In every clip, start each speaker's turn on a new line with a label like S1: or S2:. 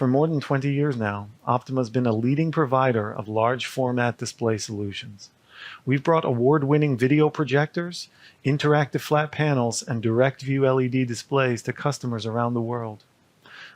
S1: For more than 20 years now, Optoma has been a leading provider of large format display solutions. We've brought award-winning video projectors, interactive flat panels, and direct view LED displays to customers around the world.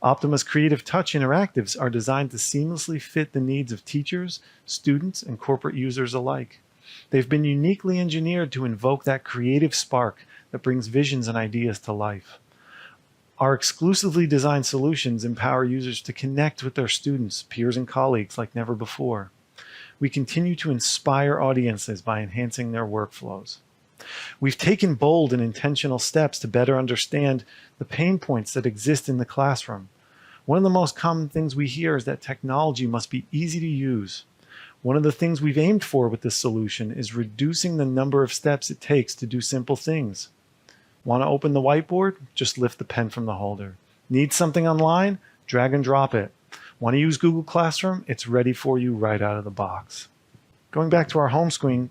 S1: Optoma's Creative Touch interactives are designed to seamlessly fit the needs of teachers, students, and corporate users alike. They've been uniquely engineered to invoke that creative spark that brings visions and ideas to life. Our exclusively designed solutions empower users to connect with their students, peers, and colleagues like never before. We continue to inspire audiences by enhancing their workflows. We've taken bold and intentional steps to better understand the pain points that exist in the classroom. One of the most common things we hear is that technology must be easy to use. One of the things we've aimed for with this solution is reducing the number of steps it takes to do simple things. Want to open the whiteboard? Just lift the pen from the holder. Need something online? Drag and drop it. Want to use Google Classroom? It's ready for you right out of the box. Going back to our home screen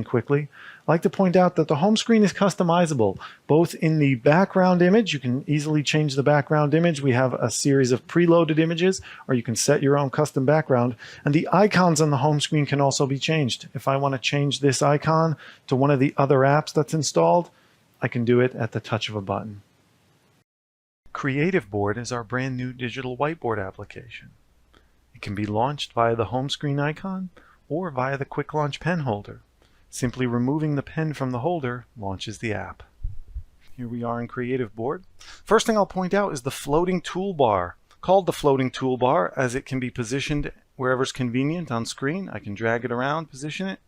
S1: quickly, I'd like to point out that the home screen is customizable, both in the background image. You can easily change the background image. We have a series of preloaded images, or you can set your own custom background. And the icons on the home screen can also be changed. If I want to change this icon to one of the other apps that's installed, I can do it at the touch of a button. Creative Board is our brand new digital whiteboard application. It can be launched via the home screen icon or via the quick launch pen holder. Simply removing the pen from the holder launches the app. Here we are in Creative Board. First thing I'll point out is the floating toolbar. Called the floating toolbar as it can be positioned wherever's convenient on screen. I can drag it around, position it.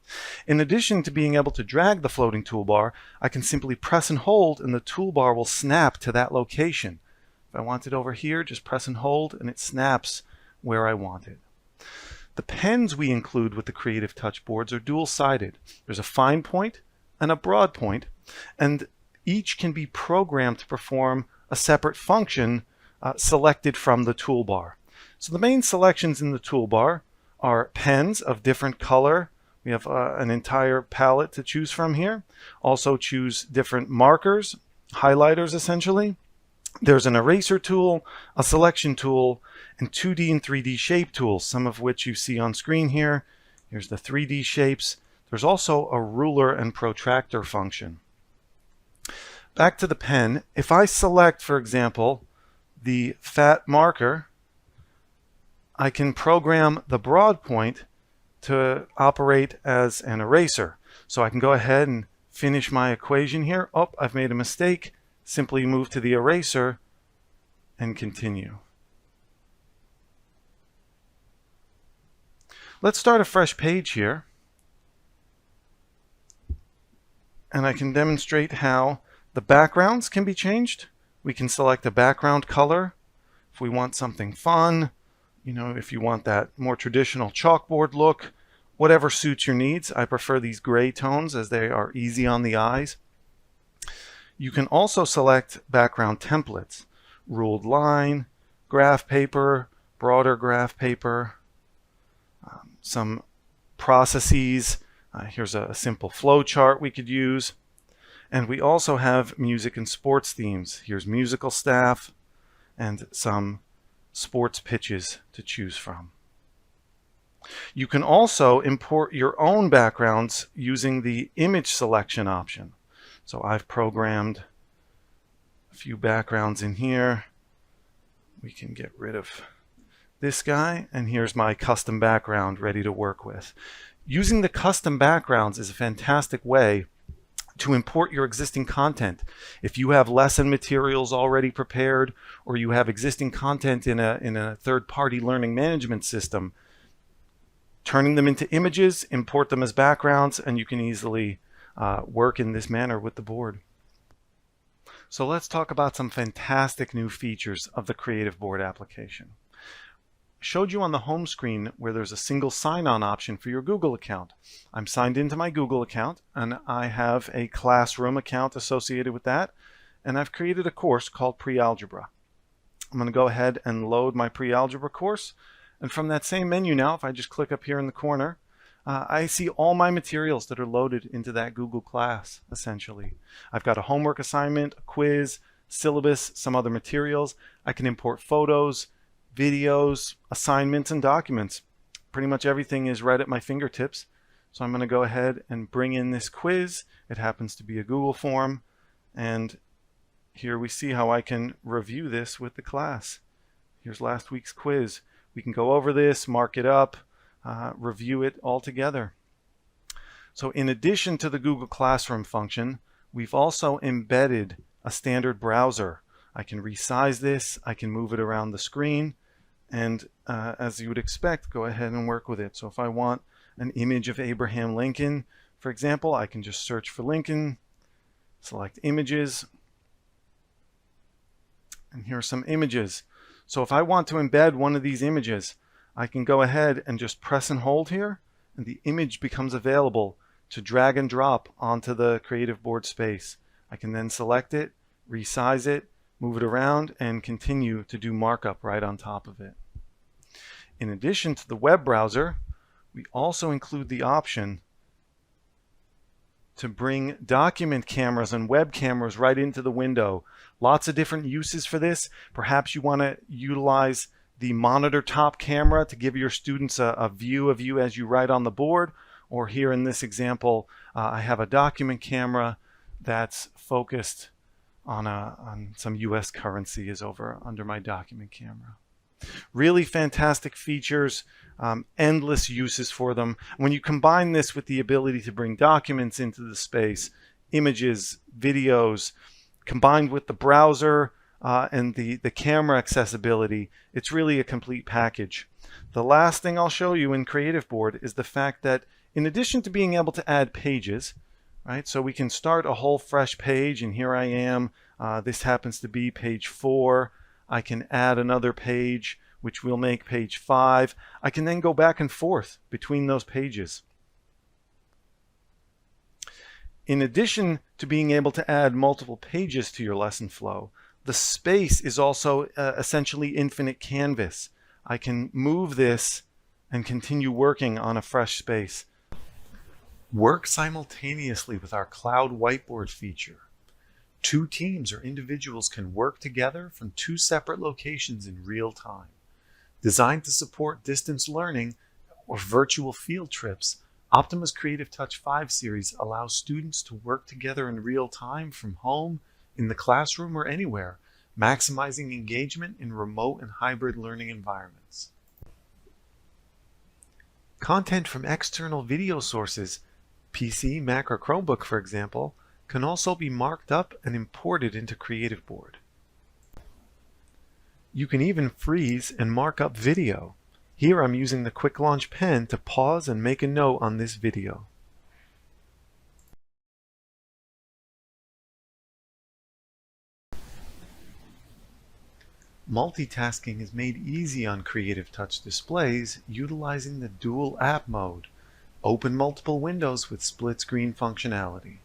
S1: In addition to being able to drag the floating toolbar, I can simply press and hold and the toolbar will snap to that location. If I want it over here, just press and hold and it snaps where I want it. The pens we include with the Creative Touch boards are dual-sided. There's a fine point and a broad point, and each can be programmed to perform a separate function selected from the toolbar. So the main selections in the toolbar are pens of different color. We have an entire palette to choose from here. Also choose different markers, highlighters essentially. There's an eraser tool, a selection tool, and 2D and 3D shape tools, some of which you see on screen here. Here's the 3D shapes. There's also a ruler and protractor function. Back to the pen. If I select, for example, the fat marker, I can program the broad point to operate as an eraser. So I can go ahead and finish my equation here. Oh, I've made a mistake. Simply move to the eraser and continue. Let's start a fresh page here. And I can demonstrate how the backgrounds can be changed. We can select a background color if we want something fun, if you want that more traditional chalkboard look, whatever suits your needs. I prefer these gray tones as they are easy on the eyes. You can also select background templates, ruled line, graph paper, broader graph paper, some processes. Here's a simple flow chart we could use. And we also have music and sports themes. Here's musical staff and some sports pitches to choose from. You can also import your own backgrounds using the image selection option. So I've programmed a few backgrounds in here. We can get rid of this guy, and here's my custom background ready to work with. Using the custom backgrounds is a fantastic way to import your existing content. If you have lesson materials already prepared, or you have existing content in a third-party learning management system, turning them into images, import them as backgrounds, and you can easily work in this manner with the board. So let's talk about some fantastic new features of the Creative Board application. I showed you on the home screen where there's a single sign-on option for your Google account. I'm signed into my Google account and I have a classroom account associated with that, and I've created a course called Pre-Algebra. I'm going to go ahead and load my Pre-Algebra course, and from that same menu now, if I just click up here in the corner, I see all my materials that are loaded into that Google class, essentially. I've got a homework assignment, a quiz, syllabus, some other materials. I can import photos, videos, assignments, and documents. Pretty much everything is right at my fingertips. So I'm going to go ahead and bring in this quiz. It happens to be a Google form, and here we see how I can review this with the class. Here's last week's quiz. We can go over this, mark it up, review it all together. So in addition to the Google Classroom function, we've also embedded a standard browser. I can resize this, I can move it around the screen, and as you would expect, go ahead and work with it. So if I want an image of Abraham Lincoln, for example, I can just search for Lincoln, select images, and here are some images. So if I want to embed one of these images, I can go ahead and just press and hold here, and the image becomes available to drag and drop onto the Creative Board space. I can then select it, resize it, move it around, and continue to do markup right on top of it. In addition to the web browser, we also include the option to bring document cameras and web cameras right into the window. Lots of different uses for this. Perhaps you want to utilize the monitor top camera to give your students a view of you as you write on the board. Or here in this example, I have a document camera that's focused on some US currency is over under my document camera. Really fantastic features, endless uses for them. When you combine this with the ability to bring documents into the space, images, videos, combined with the browser and the camera accessibility, it's really a complete package. The last thing I'll show you in Creative Board is the fact that in addition to being able to add pages, right, so we can start a whole fresh page, and here I am. This happens to be page 4. I can add another page, which will make page 5. I can then go back and forth between those pages. In addition to being able to add multiple pages to your lesson flow, the space is also essentially infinite canvas. I can move this and continue working on a fresh space. Work simultaneously with our cloud whiteboard feature. 2 teams or individuals can work together from 2 separate locations in real time. Designed to support distance learning or virtual field trips, Optoma's Creative Touch 5 series allows students to work together in real time from home, in the classroom, or anywhere, maximizing engagement in remote and hybrid learning environments. Content from external video sources, PC, Mac, or Chromebook, for example, can also be marked up and imported into Creative Board. You can even freeze and mark up video. Here I'm using the Quick Launch pen to pause and make a note on this video. Multitasking is made easy on Creative Touch displays utilizing the dual app mode. Open multiple windows with split screen functionality.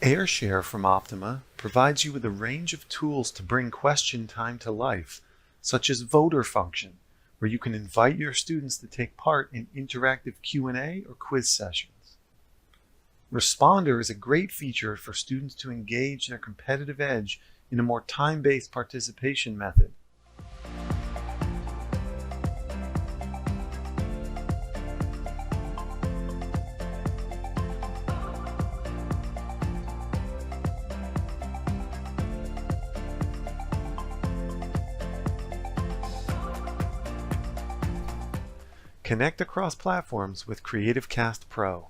S1: AirShare from Optoma provides you with a range of tools to bring question time to life, such as voter function, where you can invite your students to take part in interactive Q&A or quiz sessions. Responder is a great feature for students to engage their competitive edge in a more time-based participation method. Connect across platforms with CreativeCast Pro.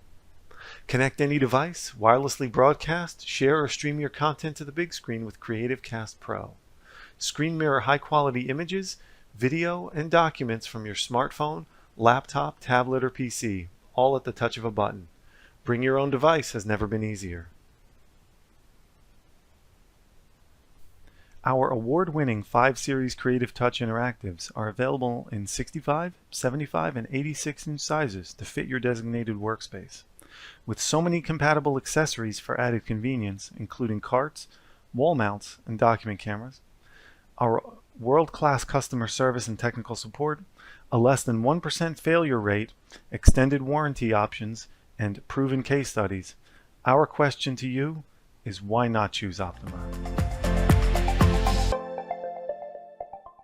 S1: Connect any device, wirelessly broadcast, share or stream your content to the big screen with CreativeCast Pro. Screen mirror high-quality images, video, and documents from your smartphone, laptop, tablet, or PC, all at the touch of a button. Bring your own device has never been easier. Our award-winning 5 series Creative Touch Interactives are available in 65, 75, and 86-inch sizes to fit your designated workspace. With so many compatible accessories for added convenience, including carts, wall mounts, and document cameras, our world-class customer service and technical support, a less than 1% failure rate, extended warranty options, and proven case studies, our question to you is why not choose Optoma?